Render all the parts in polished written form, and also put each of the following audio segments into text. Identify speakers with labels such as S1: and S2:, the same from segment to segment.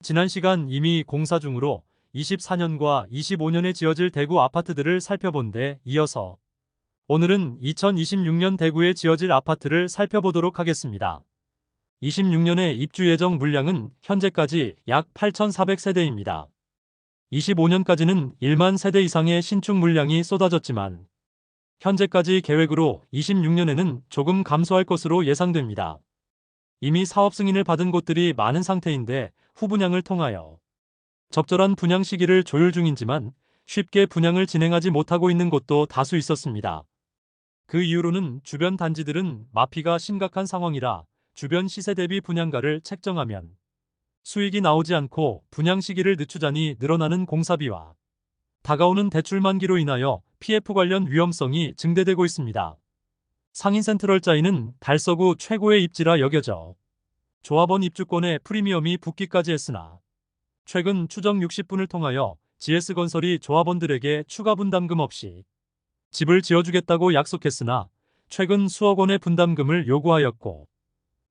S1: 지난 시간 이미 공사 중으로 24년과 25년에 지어질 대구 아파트들을 살펴본 데 이어서 오늘은 2026년 대구에 지어질 아파트를 살펴보도록 하겠습니다. 26년에 입주 예정 물량은 현재까지 약 8,400세대입니다. 25년까지는 1만 세대 이상의 신축 물량이 쏟아졌지만 현재까지 계획으로 26년에는 조금 감소할 것으로 예상됩니다. 이미 사업 승인을 받은 곳들이 많은 상태인데 후분양을 통하여 적절한 분양 시기를 조율 중이지만 쉽게 분양을 진행하지 못하고 있는 곳도 다수 있었습니다. 그 이유로는 주변 단지들은 마피가 심각한 상황이라 주변 시세 대비 분양가를 책정하면 수익이 나오지 않고 분양 시기를 늦추자니 늘어나는 공사비와 다가오는 대출 만기로 인하여 PF 관련 위험성이 증대되고 있습니다. 상인센트럴자이는 달서구 최고의 입지라 여겨져 조합원 입주권에 프리미엄이 붙기까지 했으나 최근 추정 60분을 통하여 GS건설이 조합원들에게 추가 분담금 없이 집을 지어주겠다고 약속했으나 최근 수억 원의 분담금을 요구하였고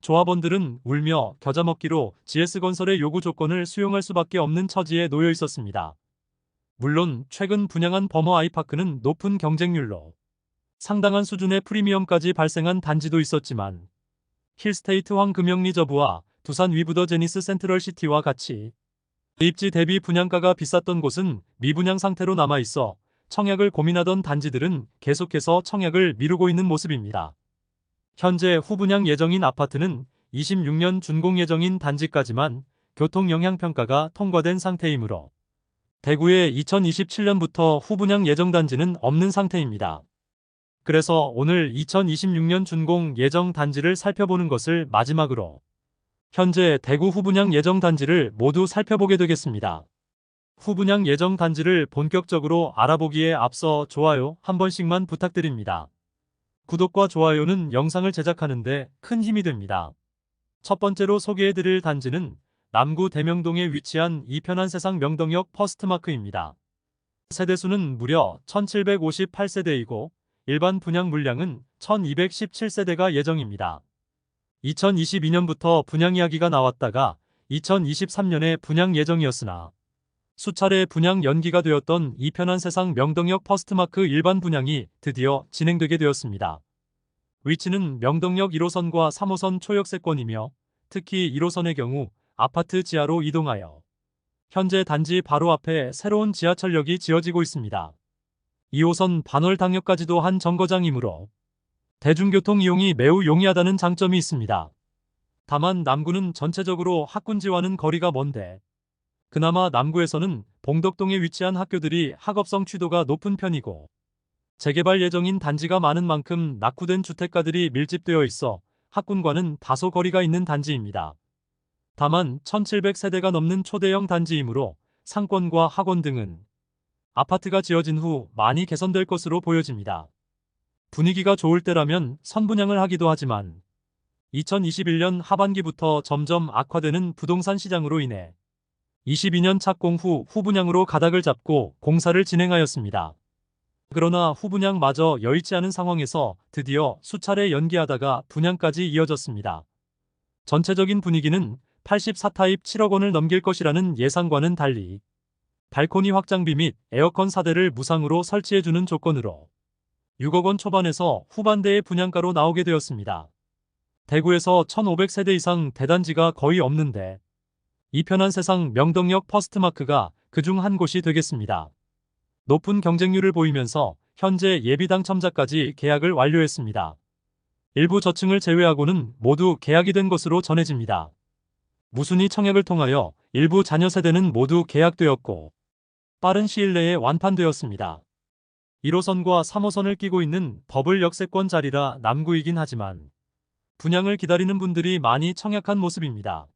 S1: 조합원들은 울며 겨자 먹기로 GS건설의 요구 조건을 수용할 수밖에 없는 처지에 놓여 있었습니다. 물론 최근 분양한 버머 아이파크는 높은 경쟁률로 상당한 수준의 프리미엄까지 발생한 단지도 있었지만 힐스테이트 황금영리저브와 두산 위브더 제니스 센트럴시티와 같이 입지 대비 분양가가 비쌌던 곳은 미분양 상태로 남아있어 청약을 고민하던 단지들은 계속해서 청약을 미루고 있는 모습입니다. 현재 후분양 예정인 아파트는 26년 준공 예정인 단지까지만 교통영향평가가 통과된 상태이므로 대구에 2027년부터 후분양 예정 단지는 없는 상태입니다. 그래서 오늘 2026년 준공 예정 단지를 살펴보는 것을 마지막으로 현재 대구 후분양 예정 단지를 모두 살펴보게 되겠습니다. 후분양 예정 단지를 본격적으로 알아보기에 앞서 좋아요 한 번씩만 부탁드립니다. 구독과 좋아요는 영상을 제작하는데 큰 힘이 됩니다. 첫 번째로 소개해드릴 단지는 남구 대명동에 위치한 이편한 세상 명동역 퍼스트마크입니다. 세대수는 무려 1758세대이고 일반 분양 물량은 1217세대가 예정입니다. 2022년부터 분양 이야기가 나왔다가 2023년에 분양 예정이었으나 수차례 분양 연기가 되었던 이편한 세상 명동역 퍼스트마크 일반 분양이 드디어 진행되게 되었습니다. 위치는 명동역 1호선과 3호선 초역세권이며 특히 1호선의 경우 아파트 지하로 이동하여 현재 단지 바로 앞에 새로운 지하철역이 지어지고 있습니다. 2호선 반월당역까지도 한 정거장이므로 대중교통 이용이 매우 용이하다는 장점이 있습니다. 다만 남구는 전체적으로 학군지와는 거리가 먼데 그나마 남구에서는 봉덕동에 위치한 학교들이 학업성 취도가 높은 편이고 재개발 예정인 단지가 많은 만큼 낙후된 주택가들이 밀집되어 있어 학군과는 다소 거리가 있는 단지입니다. 다만 1700세대가 넘는 초대형 단지이므로 상권과 학원 등은 아파트가 지어진 후 많이 개선될 것으로 보여집니다. 분위기가 좋을 때라면 선분양을 하기도 하지만 2021년 하반기부터 점점 악화되는 부동산 시장으로 인해 22년 착공 후 후분양으로 가닥을 잡고 공사를 진행하였습니다. 그러나 후분양마저 여의치 않은 상황에서 드디어 수차례 연기하다가 분양까지 이어졌습니다. 전체적인 분위기는 84타입 7억 원을 넘길 것이라는 예상과는 달리 발코니 확장비 및 에어컨 4대를 무상으로 설치해주는 조건으로 6억 원 초반에서 후반대의 분양가로 나오게 되었습니다. 대구에서 1500세대 이상 대단지가 거의 없는데 이편한 세상 명동역 퍼스트마크가 그중 한 곳이 되겠습니다. 높은 경쟁률을 보이면서 현재 예비 당첨자까지 계약을 완료했습니다. 일부 저층을 제외하고는 모두 계약이 된 것으로 전해집니다. 무순위 청약을 통하여 일부 자녀 세대는 모두 계약되었고 빠른 시일 내에 완판되었습니다. 1호선과 3호선을 끼고 있는 버블 역세권 자리라 남구이긴 하지만 분양을 기다리는 분들이 많이 청약한 모습입니다.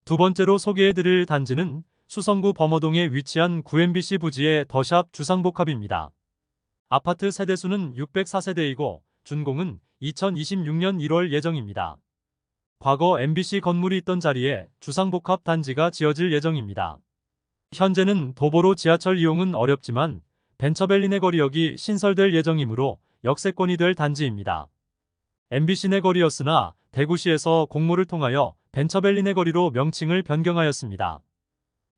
S1: 두 번째로 소개해드릴 단지는 수성구 범어동에 위치한 9MBC 부지의 더샵 주상복합입니다. 아파트 세대수는 604세대이고 준공은 2026년 1월 예정입니다. 과거 MBC 건물이 있던 자리에 주상복합 단지가 지어질 예정입니다. 현재는 도보로 지하철 이용은 어렵지만 벤처밸리 내거리역이 신설될 예정이므로 역세권이 될 단지입니다. MBC 내거리였으나 대구시에서 공모를 통하여 벤처밸리 내거리로 명칭을 변경하였습니다.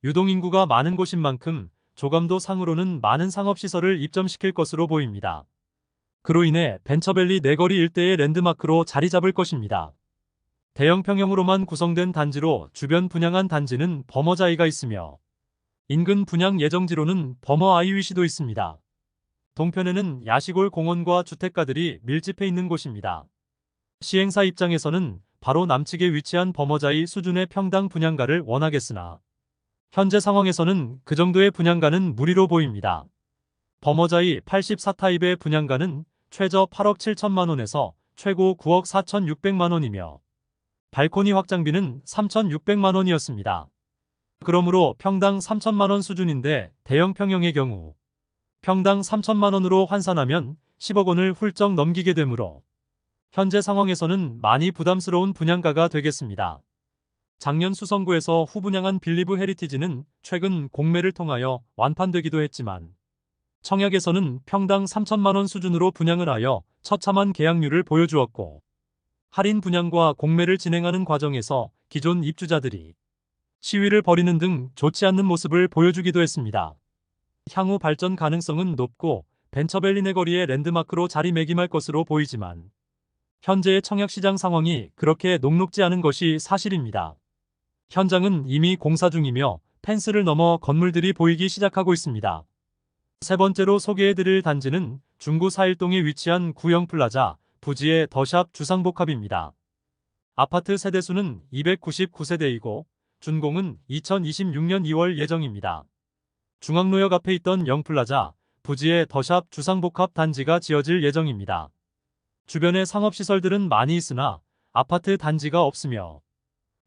S1: 유동인구가 많은 곳인 만큼 조감도 상으로는 많은 상업시설을 입점시킬 것으로 보입니다. 그로 인해 벤처밸리 내거리 일대의 랜드마크로 자리 잡을 것입니다. 대형 평형으로만 구성된 단지로 주변 분양한 단지는 버머자이가 있으며 인근 분양 예정지로는 버머 아이위시도 있습니다. 동편에는 야시골 공원과 주택가들이 밀집해 있는 곳입니다. 시행사 입장에서는 바로 남측에 위치한 버머자이 수준의 평당 분양가를 원하겠으나 현재 상황에서는 그 정도의 분양가는 무리로 보입니다. 버머자이 84타입의 분양가는 최저 8억 7천만 원에서 최고 9억 4,600만 원이며 발코니 확장비는 3,600만 원이었습니다. 그러므로 평당 3천만 원 수준인데 대형 평형의 경우 평당 3천만 원으로 환산하면 10억 원을 훌쩍 넘기게 되므로 현재 상황에서는 많이 부담스러운 분양가가 되겠습니다. 작년 수성구에서 후분양한 빌리브 헤리티지는 최근 공매를 통하여 완판되기도 했지만 청약에서는 평당 3천만 원 수준으로 분양을 하여 처참한 계약률을 보여주었고 할인 분양과 공매를 진행하는 과정에서 기존 입주자들이 시위를 벌이는 등 좋지 않는 모습을 보여주기도 했습니다. 향후 발전 가능성은 높고 벤처밸리 내거리의 랜드마크로 자리매김할 것으로 보이지만 현재의 청약시장 상황이 그렇게 녹록지 않은 것이 사실입니다. 현장은 이미 공사 중이며 펜스를 넘어 건물들이 보이기 시작하고 있습니다. 세 번째로 소개해드릴 단지는 중구 4일동에 위치한 구형플라자 부지의 더샵 주상복합입니다. 아파트 세대수는 299세대이고 준공은 2026년 2월 예정입니다. 중앙로역 앞에 있던 영플라자 부지의 더샵 주상복합 단지가 지어질 예정입니다. 주변에 상업시설들은 많이 있으나 아파트 단지가 없으며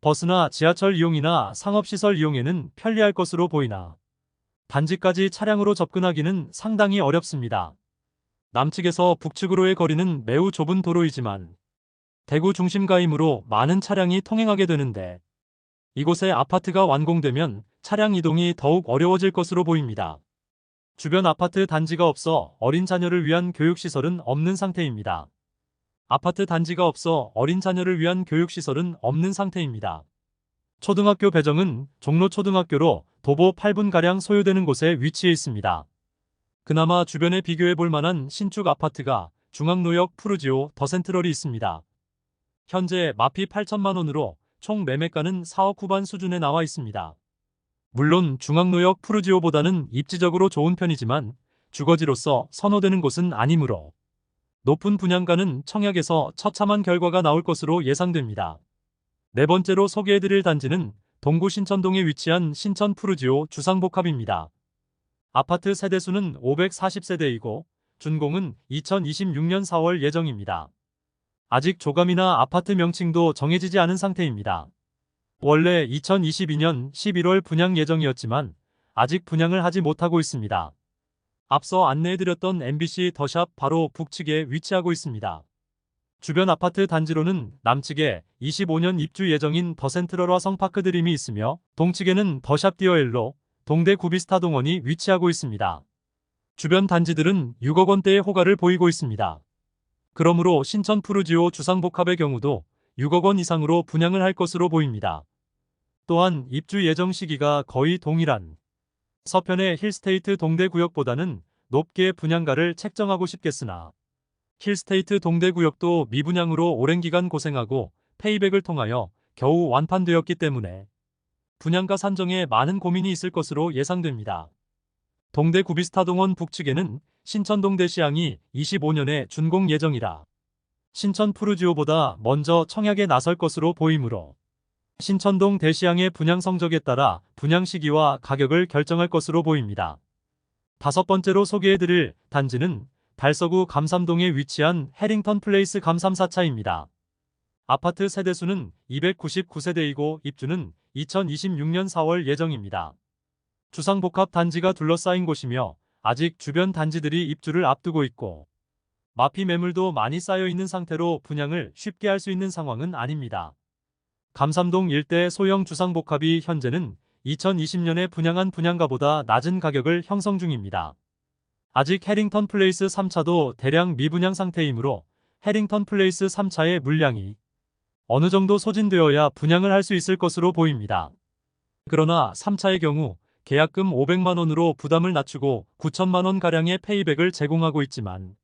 S1: 버스나 지하철 이용이나 상업시설 이용에는 편리할 것으로 보이나 단지까지 차량으로 접근하기는 상당히 어렵습니다. 남측에서 북측으로의 거리는 매우 좁은 도로이지만 대구 중심가이므로 많은 차량이 통행하게 되는데 이곳에 아파트가 완공되면 차량 이동이 더욱 어려워질 것으로 보입니다. 주변 아파트 단지가 없어 어린 자녀를 위한 교육시설은 없는 상태입니다. 아파트 단지가 없어 어린 자녀를 위한 교육시설은 없는 상태입니다. 초등학교 배정은 종로초등학교로 도보 8분가량 소요되는 곳에 위치해 있습니다. 그나마 주변에 비교해 볼 만한 신축 아파트가 중앙로역 푸르지오 더센트럴이 있습니다. 현재 마피 8천만 원으로 총 매매가는 4억 후반 수준에 나와 있습니다. 물론 중앙로역 푸르지오보다는 입지적으로 좋은 편이지만 주거지로서 선호되는 곳은 아니므로 높은 분양가는 청약에서 처참한 결과가 나올 것으로 예상됩니다. 네 번째로 소개해드릴 단지는 동구 신천동에 위치한 신천 푸르지오 주상복합입니다. 아파트 세대수는 540세대이고 준공은 2026년 4월 예정입니다. 아직 조감이나 아파트 명칭도 정해지지 않은 상태입니다. 원래 2022년 11월 분양 예정이었지만 아직 분양을 하지 못하고 있습니다. 앞서 안내해드렸던 MBC 더샵 바로 북측에 위치하고 있습니다. 주변 아파트 단지로는 남측에 25년 입주 예정인 더센트럴과 성파크 드림이 있으며 동측에는 더샵 디어엘로 동대 구비스타 동원이 위치하고 있습니다. 주변 단지들은 6억 원대의 호가를 보이고 있습니다. 그러므로 신천 푸르지오 주상복합의 경우도 6억 원 이상으로 분양을 할 것으로 보입니다. 또한 입주 예정 시기가 거의 동일한 서편의 힐스테이트 동대구역보다는 높게 분양가를 책정하고 싶겠으나 힐스테이트 동대구역도 미분양으로 오랜 기간 고생하고 페이백을 통하여 겨우 완판되었기 때문에 분양가 산정에 많은 고민이 있을 것으로 예상됩니다. 동대 구비스타동원 북측에는 신천동 대시항이 25년에 준공 예정이라 신천 푸르지오보다 먼저 청약에 나설 것으로 보이므로 신천동 대시항의 분양 성적에 따라 분양 시기와 가격을 결정할 것으로 보입니다. 다섯 번째로 소개해드릴 단지는 달서구 감삼동에 위치한 해링턴 플레이스 감삼 4차입니다. 아파트 세대수는 299세대이고 입주는 2026년 4월 예정입니다. 주상복합 단지가 둘러싸인 곳이며 아직 주변 단지들이 입주를 앞두고 있고 마피 매물도 많이 쌓여 있는 상태로 분양을 쉽게 할 수 있는 상황은 아닙니다. 감삼동 일대 소형 주상복합이 현재는 2020년에 분양한 분양가보다 낮은 가격을 형성 중입니다. 아직 해링턴 플레이스 3차도 대량 미분양 상태이므로 해링턴 플레이스 3차의 물량이 어느 정도 소진되어야 분양을 할 수 있을 것으로 보입니다. 그러나 3차의 경우 계약금 500만 원으로 부담을 낮추고 9천만 원 가량의 페이백을 제공하고 있지만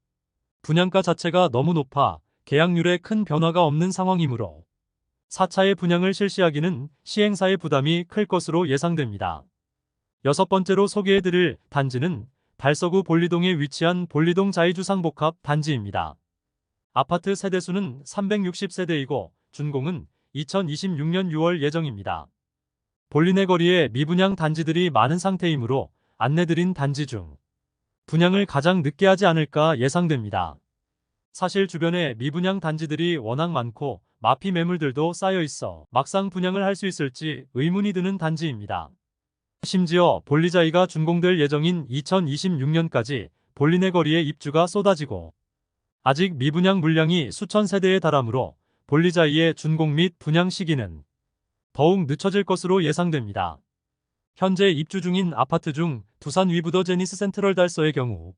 S1: 분양가 자체가 너무 높아 계약률에 큰 변화가 없는 상황이므로 4차의 분양을 실시하기는 시행사의 부담이 클 것으로 예상됩니다. 여섯 번째로 소개해드릴 단지는 달서구 볼리동에 위치한 볼리동 자이주상복합 단지입니다. 아파트 세대수는 360세대이고 준공은 2026년 6월 예정입니다. 볼리내 거리에 미분양 단지들이 많은 상태이므로 안내드린 단지 중 분양을 가장 늦게 하지 않을까 예상됩니다. 사실 주변에 미분양 단지들이 워낙 많고 마피 매물들도 쌓여 있어 막상 분양을 할 수 있을지 의문이 드는 단지입니다. 심지어 볼리자이가 준공될 예정인 2026년까지 볼리내 거리에 입주가 쏟아지고 아직 미분양 물량이 수천 세대에 달하므로 볼리자이의 준공 및 분양 시기는 더욱 늦춰질 것으로 예상됩니다. 현재 입주 중인 아파트 중 두산 위브더 제니스 센트럴 달서의 경우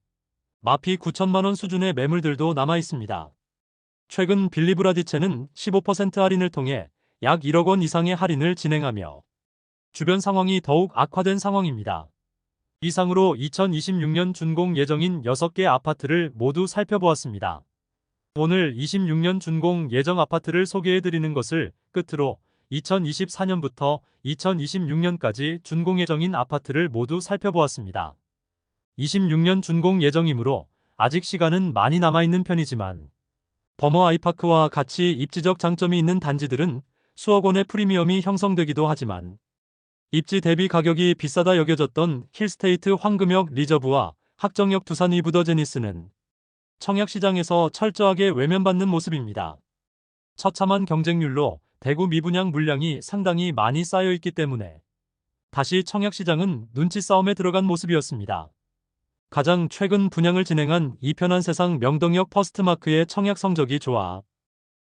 S1: 마피 9천만 원 수준의 매물들도 남아 있습니다. 최근 빌리브라디체는 15% 할인을 통해 약 1억 원 이상의 할인을 진행하며 주변 상황이 더욱 악화된 상황입니다. 이상으로 2026년 준공 예정인 6개 아파트를 모두 살펴보았습니다. 오늘 26년 준공 예정 아파트를 소개해드리는 것을 끝으로 2024년부터 2026년까지 준공 예정인 아파트를 모두 살펴보았습니다. 26년 준공 예정이므로 아직 시간은 많이 남아있는 편이지만 버머 아이파크와 같이 입지적 장점이 있는 단지들은 수억 원의 프리미엄이 형성되기도 하지만 입지 대비 가격이 비싸다 여겨졌던 힐스테이트 황금역 리저브와 학정역 두산 위브더 제니스는 청약시장에서 철저하게 외면받는 모습입니다. 처참한 경쟁률로 대구 미분양 물량이 상당히 많이 쌓여 있기 때문에 다시 청약시장은 눈치 싸움에 들어간 모습이었습니다. 가장 최근 분양을 진행한 이편한 세상 명동역 퍼스트마크의 청약 성적이 좋아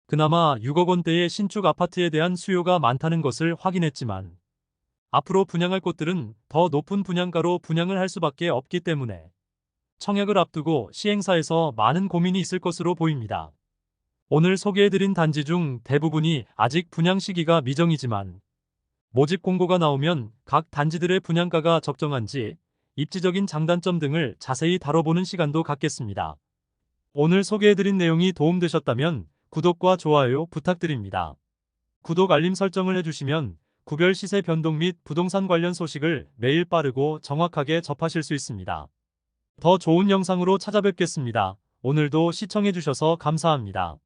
S1: 그나마 6억 원대의 신축 아파트에 대한 수요가 많다는 것을 확인했지만 앞으로 분양할 곳들은 더 높은 분양가로 분양을 할 수밖에 없기 때문에 청약을 앞두고 시행사에서 많은 고민이 있을 것으로 보입니다. 오늘 소개해드린 단지 중 대부분이 아직 분양 시기가 미정이지만 모집 공고가 나오면 각 단지들의 분양가가 적정한지 입지적인 장단점 등을 자세히 다뤄보는 시간도 갖겠습니다. 오늘 소개해드린 내용이 도움되셨다면 구독과 좋아요 부탁드립니다. 구독 알림 설정을 해주시면 구별 시세 변동 및 부동산 관련 소식을 매일 빠르고 정확하게 접하실 수 있습니다. 더 좋은 영상으로 찾아뵙겠습니다. 오늘도 시청해주셔서 감사합니다.